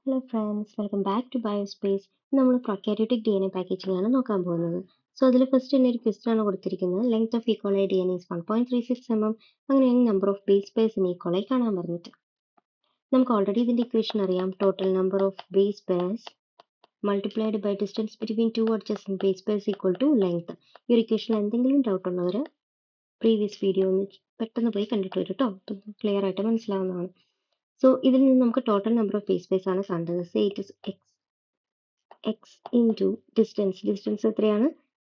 Hello friends, welcome back to Biospace. നമ്മൾ prokaryotic D N A packaging ആണ് നോക്കാൻ പോകുന്നത്. സോ അതിൽ ഫസ്റ്റ് തന്നെ ഒരു ക്വസ്റ്റൻ ആണ് കൊടുത്തിരിക്കുന്നത്. Length of E coli D N is 1.36 mm. അങ്ങനെയാണെങ്കിൽ number of base pairs in E coli കാണാൻ പറഞ്ഞിട്ട് നമുക്ക് ഓൾറെഡി ഇതിൻ്റെ ഇക്വേഷൻ അറിയാം. Total number of base pairs multiplied by distance between two adjacent base pairs equal to length. ഈ ഒരു ഇക്വേഷനിൽ എന്തെങ്കിലും ഡൗട്ട് ഉള്ളവർ പ്രീവിയസ് വീഡിയോ ഒന്ന് പെട്ടെന്ന് പോയി കണ്ടിട്ട് വരും കേട്ടോ. ക്ലിയർ ആയിട്ട് മനസ്സിലാവുന്നതാണ്. സോ ഇതിൽ നിന്ന് നമുക്ക് total number of base pairs ആണ് കണ്ടത്. Say it is X into distance എത്രയാണ്?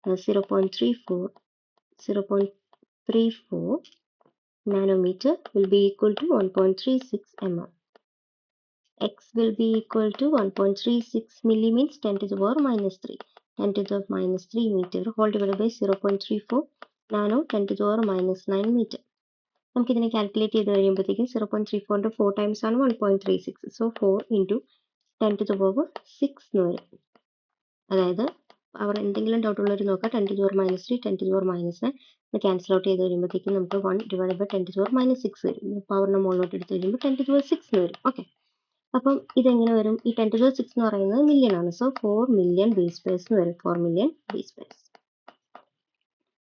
0.34 nanometre will be equal to 1.36 mm. X will be equal to 1.36 milli means 10 to the power minus 3. 10 to the power minus 3 meter whole divided by 0.34 nano 10 to the power minus 9 meter. നമുക്കിതിനെ calculate ചെയ്ത് കഴിയുമ്പോഴത്തേക്കും 0.34 4 times ആണ് 1.36. So 4 into 10 to the power 6 എന്ന് വരും. അതായത് അവിടെ എന്തെങ്കിലും doubt ഉള്ളവർ നോക്കാം. 10 to the power minus 3 10 to the power minus 9 cancel out ചെയ്ത് കഴിയുമ്പോഴത്തേക്കും നമുക്ക് 1 divide by 10 to the power minus 6 വരും. പവറിന് മുകളിലോട്ട് എടുത്ത് കഴിയുമ്പോൾ 10 to the power 6 എന്ന് വരും. ഓക്കെ, അപ്പം ഇതെങ്ങനെ വരും? ഈ 10 to the power 6 എന്ന് പറയുന്നത് മില്യൺ ആണ്. സോ 4 മില്യൺ ബേസ് പെയർസ് എന്ന് വരും. 4 million base pairs.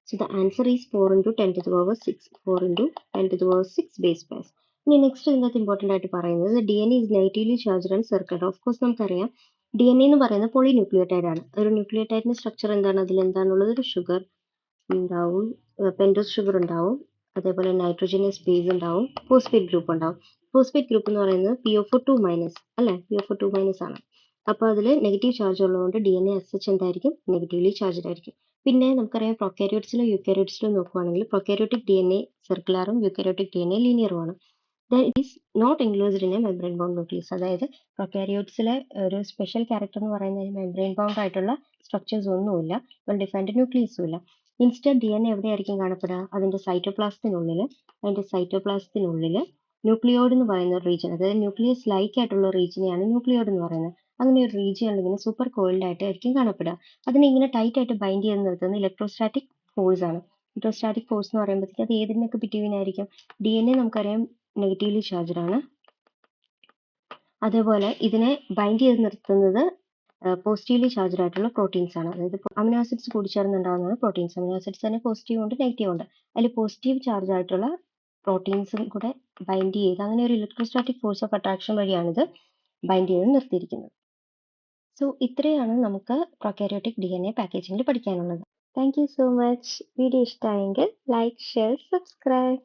So the answer is 4 into 10 to the power 6. 4 into 10 to the power 6 base pairs. ഇനി നെക്സ്റ്റ് ഇതിനകത്ത് ഇമ്പോർട്ടൻ്റ് ആയിട്ട് പറയുന്നത് D N A is negatively charged and circled. Of course നമുക്കറിയാം D N A എന്ന് പറയുന്നത് polynucleotide ആണ്. ഒരു ന്യൂക്ലിയോടൈഡിന്റെ structure എന്താണ്? അതിൽ എന്താണുള്ളത്? ഒരു ഷുഗർ ഉണ്ടാവും, പെൻറ്റോസ് ഷുഗർ ഉണ്ടാവും, അതേപോലെ നൈട്രോജനസ് ബേസ് ഉണ്ടാവും, ഫോസ്ഫേറ്റ് ഗ്രൂപ്പ് ഉണ്ടാവും. ഫോസ്ഫേറ്റ് ഗ്രൂപ്പ് എന്ന് പറയുന്നത് PO4 മൈനസ് അല്ലേ? PO4 മൈനസ് ആണ്. അപ്പോൾ അതിൽ നെഗറ്റീവ് ചാർജ് ഉള്ളതുകൊണ്ട് ഡി എൻ എ എസ് എന്തായിരിക്കും? നെഗറ്റീവ്ലി ചാർജ്ഡ് ആയിരിക്കും. പിന്നെ നമുക്കറിയാം പ്രൊക്കാരിയോട്സിലും യൂക്കാരിയോട്സിലും നോക്കുകയാണെങ്കിൽ പ്രൊക്കാരിയോട്ടിക് ഡി എൻ എ സർക്കുലറും യൂക്കാരിയോട്ടിക് ഡി എൻ എ ലീനിയറുമാണ്. It is not enclosed in a membrane bound nucleus. അതായത് പ്രൊക്കാരിയോട്സിലെ ഒരു സ്പെഷ്യൽ ക്യാരക്ടർ എന്ന് പറയുന്നത് മെംബ്രെയിൻ ബൗണ്ട് ആയിട്ടുള്ള സ്ട്രക്ചേഴ്സ് ഒന്നുമില്ല, വെൽ ഡിഫൈൻഡ് ന്യൂക്ലിയസും ഇല്ല. ഇൻസ്റ്റഡ് ഡി എൻ എ എവിടെയായിരിക്കും കാണപ്പെടുക? അതിൻ്റെ സൈറ്റോപ്ലാസത്തിനുള്ളിൽ ന്യൂക്ലിയോയിഡ് എന്ന് പറയുന്ന ഒരു റീജിയൻ, അതായത് ന്യൂക്ലിയസ് ലൈക്ക് ആയിട്ടുള്ള റീജിയനെയാണ് ന്യൂക്ലിയോയിഡ് എന്ന് പറയുന്നത്. അങ്ങനെ ഒരു റീജിയൻ അല്ലെങ്കിൽ സൂപ്പർ കോയിൽഡ് ആയിട്ടായിരിക്കും കാണപ്പെടുക. അതിനെ ഇങ്ങനെ ടൈറ്റ് ആയിട്ട് ബൈൻഡ് ചെയ്ത് നിർത്തുന്ന ഇലക്ട്രോസ്റ്റാറ്റിക് ഫോഴ്സ് ആണ്. ഇലക്ട്രോസ്റ്റാറ്റിക് ഫോഴ്സ് എന്ന് പറയുമ്പോഴത്തേക്ക് അത് ഏതിനൊക്കെ ബിറ്റ്വീൻ ആയിരിക്കും? ഡി എൻ എ നമുക്കറിയാം നെഗറ്റീവ്ലി ചാർജ്ഡ് ആണ്. അതേപോലെ ഇതിനെ ബൈൻഡ് ചെയ്ത് നിർത്തുന്നത് പോസിറ്റീവ്ലി ചാർജ്ഡ് ആയിട്ടുള്ള പ്രോട്ടീൻസ് ആണ്. അതായത് അമിനോ ആസിഡ്സ് കൂടിച്ചേർന്നുണ്ടാകുന്നതാണ് പ്രോട്ടീൻസ്. അമിനോ ആസിഡ്സ് തന്നെ പോസിറ്റീവ് ഉണ്ട് നെഗറ്റീവ് ഉണ്ട്. അതിൽ പോസിറ്റീവ് ചാർജ് ആയിട്ടുള്ള പ്രോട്ടീൻസും കൂടെ ബൈൻഡ് ചെയ്ത് അങ്ങനെ ഒരു ഇലക്ട്രോസ്റ്റാറ്റിക് ഫോഴ്സ് ഓഫ് അട്രാക്ഷൻ വഴിയാണ് ഇത് ബൈൻഡ് ചെയ്ത് നിർത്തിയിരിക്കുന്നത്. സോ ഇത്രയാണ് നമുക്ക് പ്രൊക്കാരിയോട്ടിക് ഡി എൻ എ പാക്കേജിങ്ങിൽ പഠിക്കാനുള്ളത്. Thank you so much. Video ഇഷ്ടമായെങ്കിൽ ലൈക്ക്, ഷെയർ, സബ്സ്ക്രൈബ്.